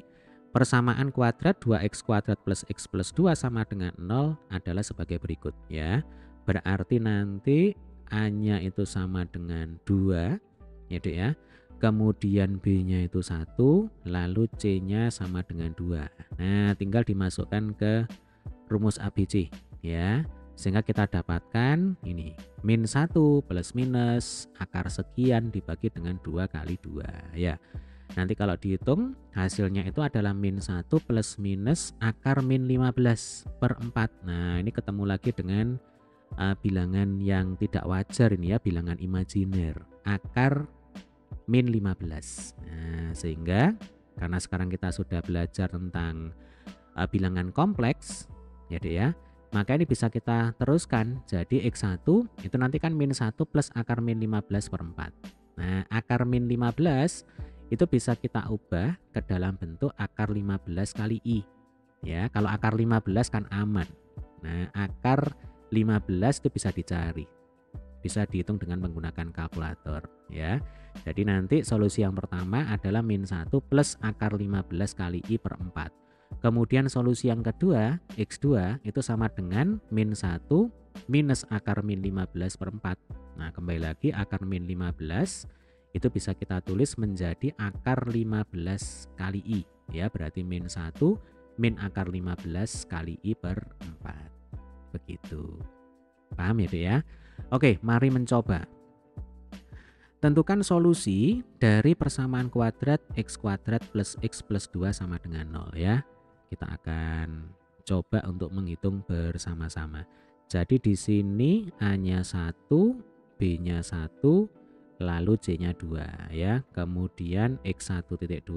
persamaan kuadrat 2x kuadrat plus x plus 2 sama dengan 0 adalah sebagai berikut ya. Berarti nanti A-nya itu sama dengan 2 ya Dek ya. Kemudian B-nya itu 1, lalu C-nya sama dengan 2. Nah, tinggal dimasukkan ke rumus ABC ya. Sehingga kita dapatkan ini min 1 plus minus akar sekian dibagi dengan 2 kali 2 ya. Nanti kalau dihitung hasilnya itu adalah min 1 plus minus akar min 15 per 4. Nah, ini ketemu lagi dengan bilangan yang tidak wajar ini ya, bilangan imajiner, akar min 15. Nah, sehingga karena sekarang kita sudah belajar tentang bilangan kompleks ya Dek ya, maka ini bisa kita teruskan. Jadi x1 itu nanti kan min 1 plus akar min 15 per 4. Nah, akar min 15 itu bisa kita ubah ke dalam bentuk akar 15 kali I ya. Kalau akar 15 kan aman. Nah, akar 15 itu bisa dicari, bisa dihitung dengan menggunakan kalkulator ya. Jadi nanti solusi yang pertama adalah min 1 plus akar 15 kali I per 4. Kemudian solusi yang kedua x2 itu sama dengan min 1 minus akar min 15 per 4. Nah, kembali lagi akar min 15 itu bisa kita tulis menjadi akar 15 kali I ya. Berarti min 1 min akar 15 kali I per 4. Begitu. Paham ya Dek ya? Oke, mari mencoba. Tentukan solusi dari persamaan kuadrat x kuadrat plus x plus 2 sama dengan 0 ya. Kita akan coba untuk menghitung bersama-sama. Jadi di sini A-nya 1, B-nya 1, lalu C-nya 2 ya. Kemudian x1.2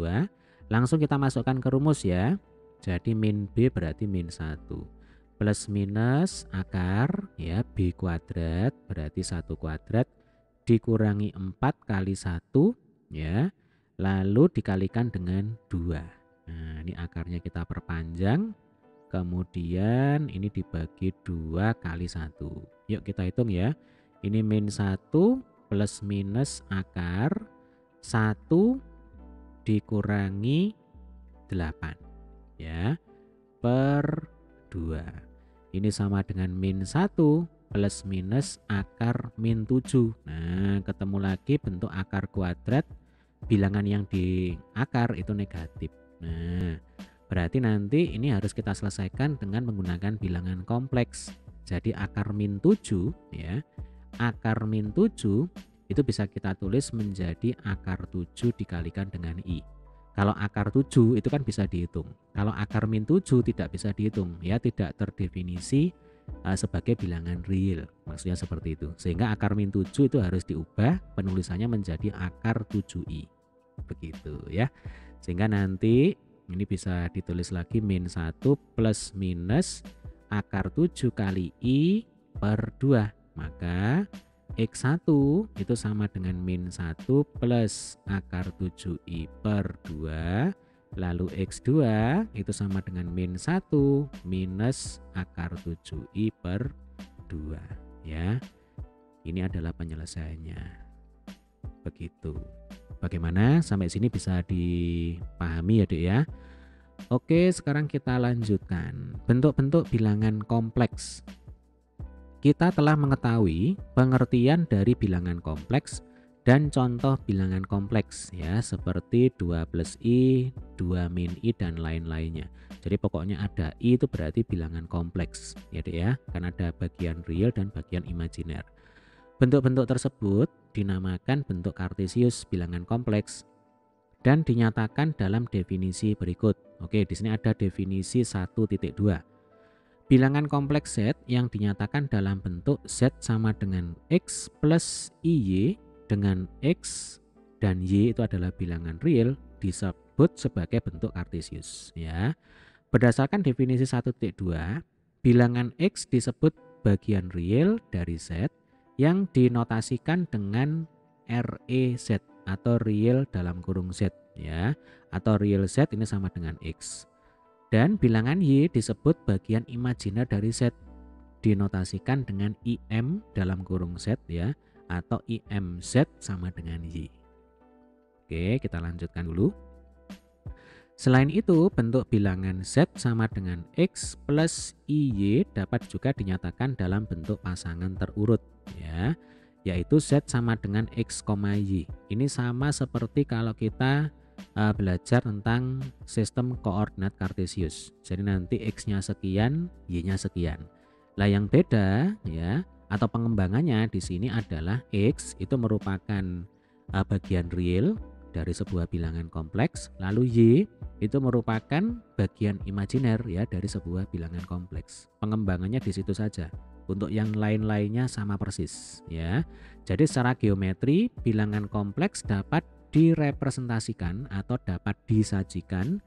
langsung kita masukkan ke rumus ya. Jadi min B berarti min 1. Plus minus akar ya B kuadrat berarti 1 kuadrat dikurangi 4 kali 1 ya, lalu dikalikan dengan 2. Nah, ini akarnya kita perpanjang, kemudian ini dibagi 2 kali 1. Yuk kita hitung ya. Ini min 1 plus minus akar 1 dikurangi 8 ya per 2. Ini sama dengan min 1 plus minus akar min 7. Nah, ketemu lagi bentuk akar kuadrat, bilangan yang di akar itu negatif. Nah, berarti nanti ini harus kita selesaikan dengan menggunakan bilangan kompleks. Jadi akar min 7 ya. Akar min 7 itu bisa kita tulis menjadi akar 7 dikalikan dengan I. Kalau akar 7 itu kan bisa dihitung. Kalau akar min 7 tidak bisa dihitung ya, tidak terdefinisi sebagai bilangan real. Maksudnya seperti itu. Sehingga akar min 7 itu harus diubah penulisannya menjadi akar 7i. Begitu ya. Sehingga nanti ini bisa ditulis lagi min 1 plus minus akar 7 kali i per 2. Maka x1 itu sama dengan min 1 plus akar 7i per 2. Lalu x2 itu sama dengan min 1 minus akar 7i per 2 ya. Ini adalah penyelesaiannya. Begitu. Bagaimana? Sampai sini bisa dipahami ya Dek ya. Oke, sekarang kita lanjutkan bentuk-bentuk bilangan kompleks. kita telah mengetahui pengertian dari bilangan kompleks dan contoh bilangan kompleks ya, seperti 2 plus I, 2 min I dan lain-lainnya. Jadi pokoknya ada I itu berarti bilangan kompleks ya Dek ya, karena ada bagian real dan bagian imajiner. Bentuk-bentuk tersebut dinamakan bentuk kartesius bilangan kompleks dan dinyatakan dalam definisi berikut. Oke, di sini ada definisi 1.2. Bilangan kompleks Z yang dinyatakan dalam bentuk Z sama dengan X plus IY dengan X dan Y itu adalah bilangan real disebut sebagai bentuk kartesius ya. Berdasarkan definisi 1.2, bilangan X disebut bagian real dari Z yang dinotasikan dengan ReZ atau real dalam kurung Z ya, atau real Z ini sama dengan X. Dan bilangan Y disebut bagian imajiner dari Z, dinotasikan dengan IM dalam kurung Z ya, atau IMZ sama dengan Y. Oke, kita lanjutkan dulu. Selain itu, bentuk bilangan Z sama dengan X plus IY dapat juga dinyatakan dalam bentuk pasangan terurut ya, yaitu Z sama dengan X, Y. Ini sama seperti kalau kita belajar tentang sistem koordinat kartesius. Jadi nanti X-nya sekian, Y-nya sekian. Lah yang beda ya, atau pengembangannya di sini adalah X itu merupakan bagian real dari sebuah bilangan kompleks, lalu Y itu merupakan bagian imajiner ya dari sebuah bilangan kompleks. Pengembangannya di situ saja. Untuk yang lain-lainnya sama persis ya. Jadi secara geometri bilangan kompleks dapat direpresentasikan atau dapat disajikan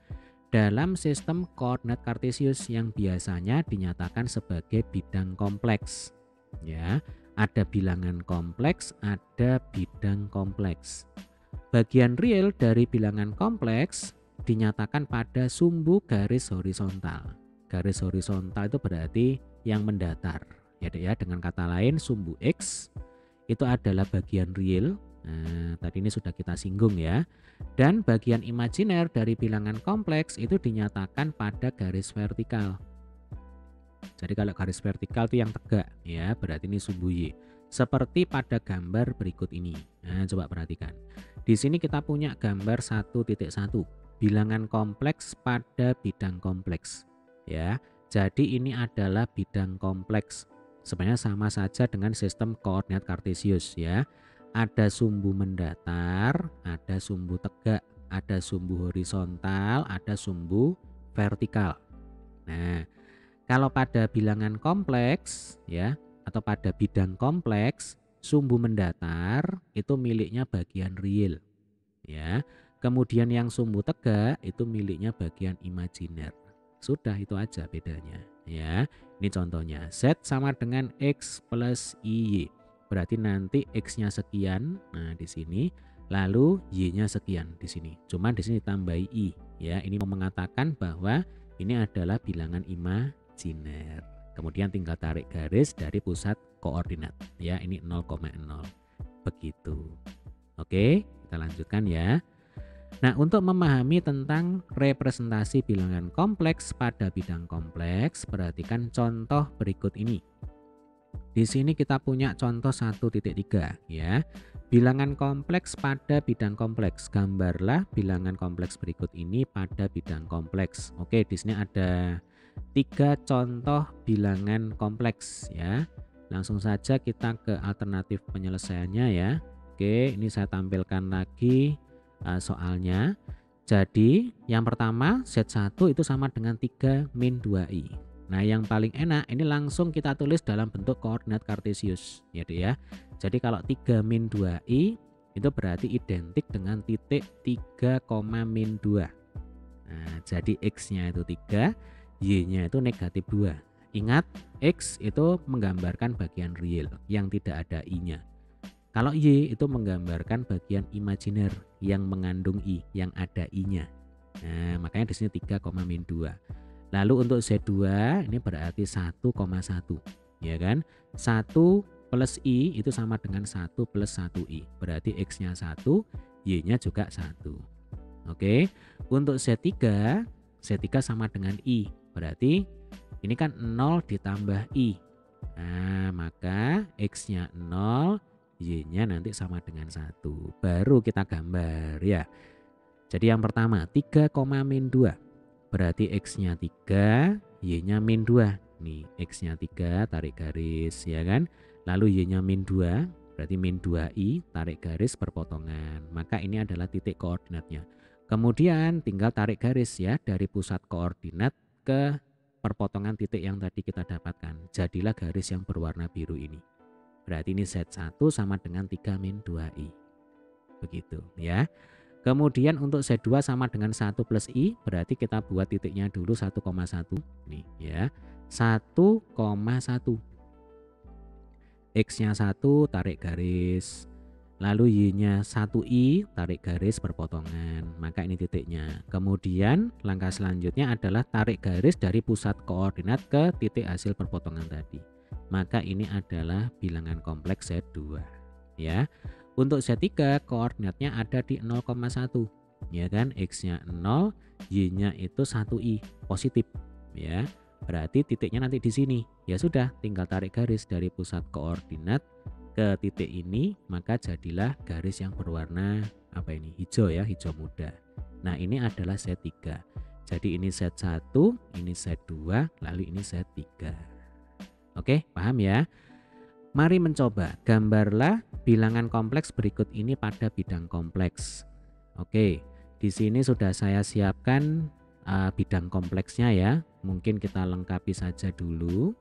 dalam sistem koordinat kartesius yang biasanya dinyatakan sebagai bidang kompleks ya. Ada bilangan kompleks, ada bidang kompleks. Bagian real dari bilangan kompleks dinyatakan pada sumbu garis horizontal. Garis horizontal itu berarti yang mendatar ya Dek ya. Dengan kata lain sumbu X itu adalah bagian real. Nah, tadi ini sudah kita singgung ya. Dan bagian imajiner dari bilangan kompleks itu dinyatakan pada garis vertikal. Jadi kalau garis vertikal itu yang tegak ya, berarti ini sumbu Y. Seperti pada gambar berikut ini. Nah, coba perhatikan. Di sini kita punya gambar 1.1, bilangan kompleks pada bidang kompleks ya. Jadi ini adalah bidang kompleks. Sebenarnya sama saja dengan sistem koordinat kartesius ya. Ada sumbu mendatar, ada sumbu tegak, ada sumbu horizontal, ada sumbu vertikal. Nah, kalau pada bilangan kompleks ya, atau pada bidang kompleks, sumbu mendatar itu miliknya bagian real ya. Kemudian yang sumbu tegak itu miliknya bagian imajiner. Sudah, itu aja bedanya ya. Ini contohnya, Z sama dengan X plus IY. Berarti nanti X-nya sekian, nah di sini, lalu Y-nya sekian di sini. Cuman di sini ditambahi I ya. Ini mau mengatakan bahwa ini adalah bilangan imajiner. Kemudian tinggal tarik garis dari pusat koordinat ya, ini 0,0. Begitu. Oke, kita lanjutkan ya. Nah, untuk memahami tentang representasi bilangan kompleks pada bidang kompleks, perhatikan contoh berikut ini. Di sini kita punya contoh 1.3 ya. Bilangan kompleks pada bidang kompleks. Gambarlah bilangan kompleks berikut ini pada bidang kompleks. Oke, di sini ada 3 contoh bilangan kompleks ya. Langsung saja kita ke alternatif penyelesaiannya ya. Oke, ini saya tampilkan lagi soalnya. Jadi yang pertama Z1 itu sama dengan 3 min 2i. Nah, yang paling enak ini langsung kita tulis dalam bentuk koordinat kartesius ya Dek ya. Jadi kalau 3 min 2i itu berarti identik dengan titik 3, min 2. Nah, jadi X-nya itu 3, Y-nya itu negatif 2. Ingat, X itu menggambarkan bagian real yang tidak ada I-nya. Kalau Y itu menggambarkan bagian imajiner yang mengandung I, yang ada I-nya. Nah, makanya di sini 3, min 2. Lalu untuk Z2 ini berarti 1,1 ya kan. 1 plus I itu sama dengan 1 plus 1I. Berarti X-nya 1, Y-nya juga 1. Oke. Untuk Z3 sama dengan I. Berarti ini kan 0 ditambah I. Nah, maka X-nya 0, Y-nya nanti sama dengan 1. Baru kita gambar ya. Jadi yang pertama 3, min 2. Berarti X-nya 3, Y-nya min 2. Nih, X-nya 3, tarik garis ya kan. Lalu Y-nya min 2, berarti min 2I, tarik garis perpotongan. Maka ini adalah titik koordinatnya. Kemudian tinggal tarik garis ya dari pusat koordinat ke perpotongan titik yang tadi kita dapatkan. Jadilah garis yang berwarna biru ini. Berarti ini Z1 sama dengan 3 min 2I. Begitu ya. Kemudian untuk Z2 sama dengan 1 plus I, berarti kita buat titiknya dulu 1,1. Nih ya, 1,1. X-nya 1, tarik garis. Lalu Y-nya 1I, tarik garis perpotongan. Maka ini titiknya. Kemudian langkah selanjutnya adalah tarik garis dari pusat koordinat ke titik hasil perpotongan tadi. Maka ini adalah bilangan kompleks Z2. Ya. Untuk Z3 koordinatnya ada di 0,1. Ya kan? X-nya 0, Y-nya itu 1I, positif. Ya. Berarti titiknya nanti di sini. Ya sudah, tinggal tarik garis dari pusat koordinat ke titik ini, maka jadilah garis yang berwarna apa ini? Hijau ya, hijau muda. Nah, ini adalah Z3. Jadi ini Z1, ini Z2, lalu ini Z3. Oke, paham ya? Mari mencoba, gambarlah bilangan kompleks berikut ini pada bidang kompleks. Oke, di sini sudah saya siapkan bidang kompleksnya ya. Mungkin kita lengkapi saja dulu.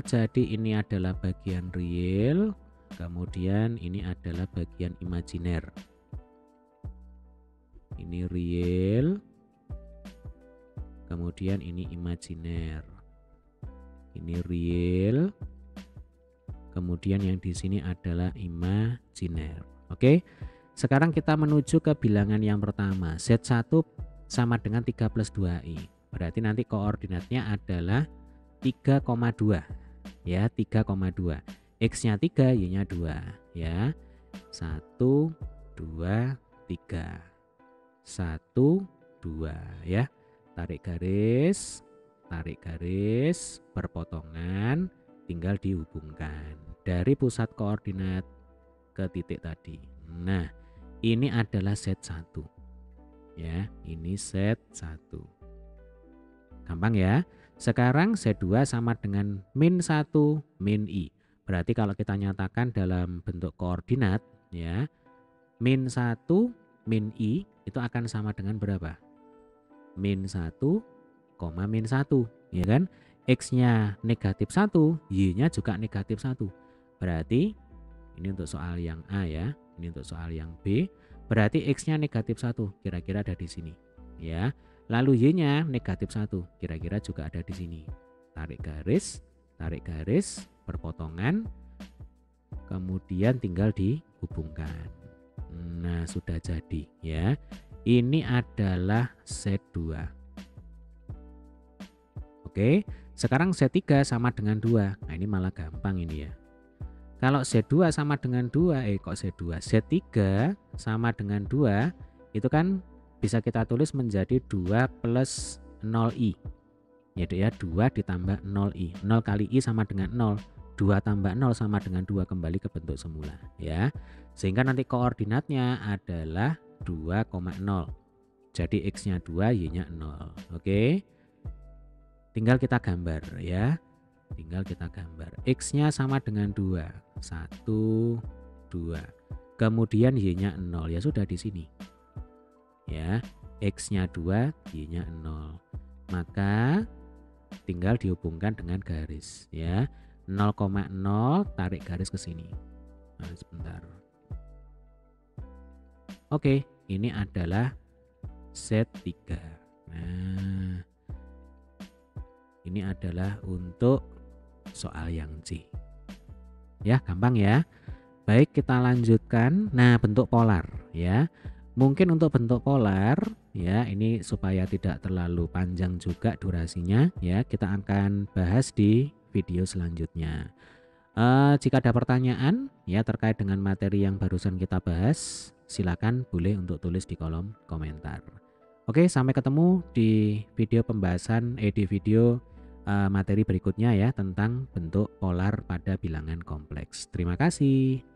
Jadi ini adalah bagian real, kemudian ini adalah bagian imajiner. Ini real, kemudian ini imajiner. Ini real, kemudian yang di sini adalah imajiner. Oke, sekarang kita menuju ke bilangan yang pertama. Z1 sama dengan 3 plus 2I. Berarti nanti koordinatnya adalah 3,2 ya, 3,2. X-nya 3, Y-nya 2 ya. 1 2 3. 1 2 ya. Tarik garis, perpotongan, tinggal dihubungkan dari pusat koordinat ke titik tadi. Nah, ini adalah Z1. Ya, ini Z1. Gampang ya. Sekarang Z2 sama dengan min 1 min I. Berarti kalau kita nyatakan dalam bentuk koordinat ya, min 1 min I itu akan sama dengan berapa? Min 1, min 1 ya kan? X-nya negatif 1, Y-nya juga negatif 1. Berarti ini untuk soal yang A ya, ini untuk soal yang B. Berarti X-nya negatif 1, kira-kira ada di sini ya. Lalu Y-nya negatif 1, kira-kira juga ada di sini. Tarik garis, perpotongan, kemudian tinggal dihubungkan. Nah, sudah jadi ya. Ini adalah Z2. Oke, sekarang Z3 sama dengan 2. Nah, ini malah gampang ini ya. Kalau Z2 sama dengan 2, Z2? Z3 sama dengan 2, itu kan bisa kita tulis menjadi 2 plus 0I. Yaitu ya 2 ditambah 0I. 0 kali I sama dengan 0. 2 tambah 0 sama dengan 2, kembali ke bentuk semula ya. Sehingga nanti koordinatnya adalah 2,0. Jadi X-nya 2, Y-nya 0. Oke. Tinggal kita gambar ya. X-nya sama dengan 2. 1 2. Kemudian Y-nya 0. Ya sudah di sini. Ya, X-nya 2, Y-nya 0. Maka tinggal dihubungkan dengan garis ya. 0,0 tarik garis ke sini. Nah, sebentar. Oke, ini adalah Z3. Nah, ini adalah untuk soal yang C. Ya, gampang ya. Baik, kita lanjutkan. Nah, bentuk polar ya. Mungkin untuk bentuk polar ya, ini supaya tidak terlalu panjang juga durasinya ya, kita akan bahas di video selanjutnya. Jika ada pertanyaan ya terkait dengan materi yang barusan kita bahas, silakan boleh untuk tulis di kolom komentar. Oke, sampai ketemu di video pembahasan di video materi berikutnya ya tentang bentuk polar pada bilangan kompleks. Terima kasih.